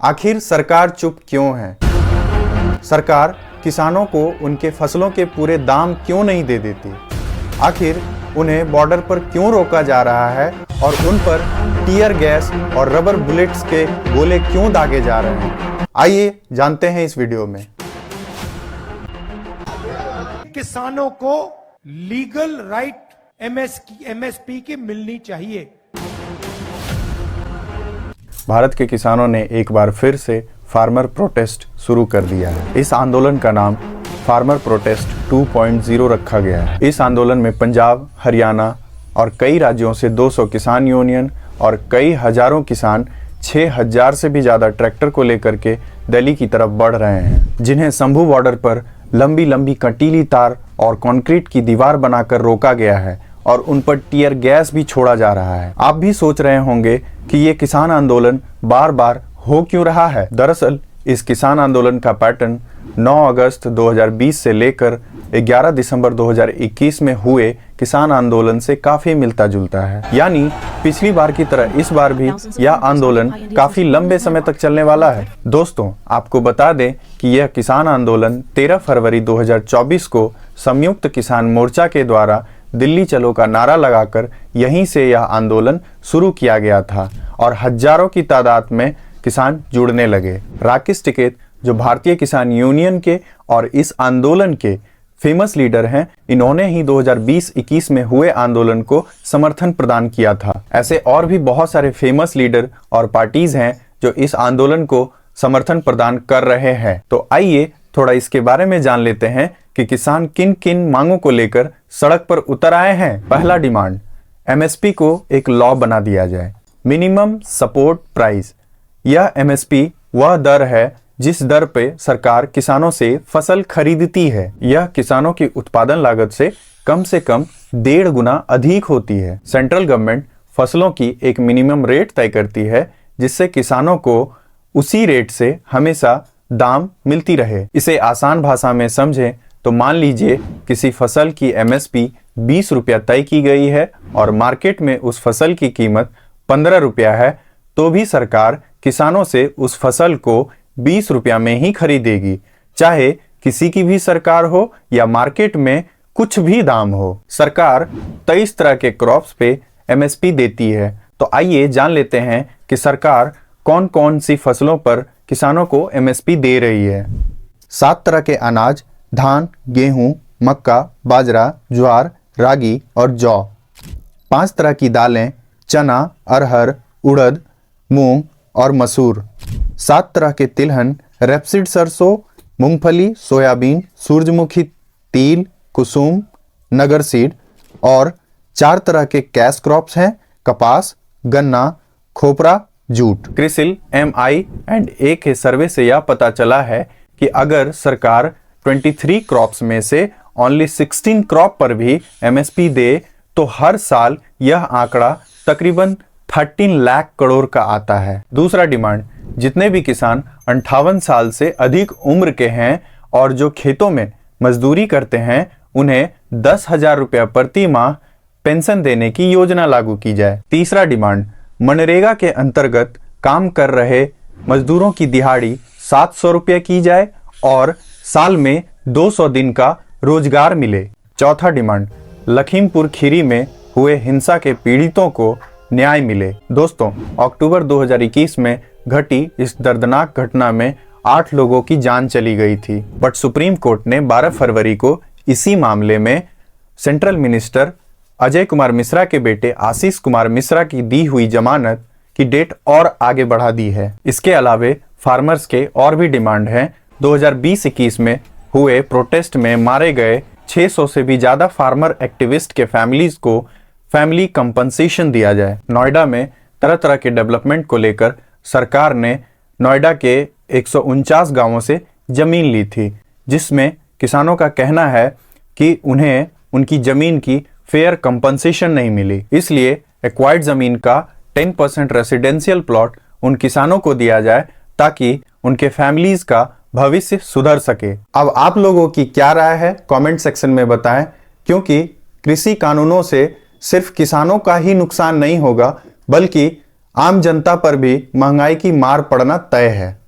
आखिर सरकार चुप क्यों है? सरकार किसानों को उनके फसलों के पूरे दाम क्यों नहीं दे देती? आखिर उन्हें बॉर्डर पर क्यों रोका जा रहा है और उन पर टीयर गैस और रबर बुलेट्स के गोले क्यों दागे जा रहे हैं? आइए जानते हैं इस वीडियो में। किसानों को लीगल राइट एमएसपी की मिलनी चाहिए। भारत के किसानों ने एक बार फिर से फार्मर प्रोटेस्ट शुरू कर दिया है। इस आंदोलन का नाम फार्मर प्रोटेस्ट 2.0 रखा गया है। इस आंदोलन में पंजाब, हरियाणा और कई राज्यों से 200 किसान यूनियन और कई हजारों किसान 6000 से भी ज़्यादा ट्रैक्टर को लेकर के दिल्ली की तरफ बढ़ रहे हैं, जिन्हें शंभू बॉर्डर पर लंबी लंबी कंटीली तार और कंक्रीट की दीवार बनाकर रोका गया है और उन पर टीयर गैस भी छोड़ा जा रहा है। आप भी सोच रहे होंगे कि ये किसान आंदोलन बार बार हो क्यों रहा है। दरअसल इस किसान आंदोलन का पैटर्न 9 अगस्त 2020 से लेकर 11 दिसंबर 2021 में हुए किसान आंदोलन से काफी मिलता जुलता है। यानी पिछली बार की तरह इस बार भी यह आंदोलन काफी लंबे समय तक चलने वाला है। दोस्तों, आपको बता दें कि यह किसान आंदोलन 13 फरवरी 2024 को संयुक्त किसान मोर्चा के द्वारा दिल्ली चलो का नारा लगाकर यहीं से यह आंदोलन शुरू किया गया था और हजारों की तादाद में किसान जुड़ने लगे। राकेश टिकैत, जो भारतीय किसान यूनियन के और इस आंदोलन के फेमस लीडर हैं, इन्होंने ही 2020-21 में हुए आंदोलन को समर्थन प्रदान किया था। ऐसे और भी बहुत सारे फेमस लीडर और पार्टीज हैं जो इस आंदोलन को समर्थन प्रदान कर रहे हैं। तो आइए थोड़ा इसके बारे में जान लेते हैं कि किसान किन किन मांगों को लेकर सड़क पर उतर आए हैं। पहला डिमांड, एमएसपी को एक लॉ बना दिया जाए, मिनिमम सपोर्ट प्राइस। यह एमएसपी वह दर है जिस दर पे सरकार किसानों से फसल खरीदती है। यह किसानों की उत्पादन लागत से कम 1.5 गुना अधिक होती है। सेंट्रल गवर्नमेंट फसलों की एक मिनिमम रेट तय करती है जिससे किसानों को उसी रेट से हमेशा दाम मिलती रहे। इसे आसान भाषा में समझें तो मान लीजिए किसी फसल की एमएसपी 20 रुपया तय की गई है और मार्केट में उस फसल की कीमत 15 रुपया है, तो भी सरकार किसानों से उस फसल को 20 रुपया में ही खरीदेगी, चाहे किसी की भी सरकार हो या मार्केट में कुछ भी दाम हो। सरकार 23 तरह के क्रॉप्स पे एमएसपी देती है। तो आइए जान लेते हैं कि सरकार कौन कौन सी फसलों पर किसानों को एमएसपी दे रही है। 7 तरह के अनाज, धान, गेहूं, मक्का, बाजरा, ज्वार, रागी और जौ। 5 तरह की दालें, चना, अरहर, उड़द, मूंग और मसूर। 7 तरह के तिलहन, रेपसीड सरसों, मूंगफली, सोयाबीन, सूरजमुखी, तिल, कुसुम, नगर सीड। और 4 तरह के कैश क्रॉप्स हैं, कपास, गन्ना, खोपरा, जूट। क्रिसिल MI&A के सर्वे से यह पता चला है कि अगर सरकार 23 क्रॉप्स में से ओनली 16 क्रॉप पर भी एमएसपी दे तो हर साल यह आंकड़ा तकरीबन 13 लाख करोड़ का आता है। दूसरा डिमांड, जितने भी किसान 58 साल से अधिक उम्र के हैं और जो खेतों में मजदूरी करते हैं, उन्हें 10,000 रुपया प्रति माह पेंशन देने की योजना लागू की जाए। तीसरा डिमांड, मनरेगा के अंतर्गत काम कर रहे मजदूरों की दिहाड़ी 700 रुपये की जाए और साल में 200 दिन का रोजगार मिले। चौथा डिमांड, लखीमपुर खीरी में हुए हिंसा के पीड़ितों को न्याय मिले। दोस्तों, अक्टूबर 2021 में घटी इस दर्दनाक घटना में 8 लोगों की जान चली गई थी, बट सुप्रीम कोर्ट ने 12 फरवरी को इसी मामले में सेंट्रल मिनिस्टर अजय कुमार मिश्रा के बेटे आशीष कुमार मिश्रा की दी हुई जमानत की डेट और आगे बढ़ा दी है। इसके अलावे फार्मर्स के और भी डिमांड हैं। 2020-21 में हुए प्रोटेस्ट में मारे गए 600 से भी ज्यादा फार्मर एक्टिविस्ट के फैमिलीज को फैमिली कंपनसेशन दिया जाए। नोएडा में तरह तरह के डेवलपमेंट को लेकर सरकार ने नोएडा के 149 गांवों से जमीन ली थी, जिसमें किसानों का कहना है कि उन्हें उनकी जमीन की फेयर कंपनसेशन नहीं मिली। इसलिए एक्वायर्ड जमीन का 10% रेसिडेंशियल प्लॉट उन किसानों को दिया जाए ताकि उनके फैमिलीज का भविष्य सुधर सके। अब आप लोगों की क्या राय है कमेंट सेक्शन में बताएं, क्योंकि कृषि कानूनों से सिर्फ किसानों का ही नुकसान नहीं होगा बल्कि आम जनता पर भी महंगाई की मार पड़ना तय है।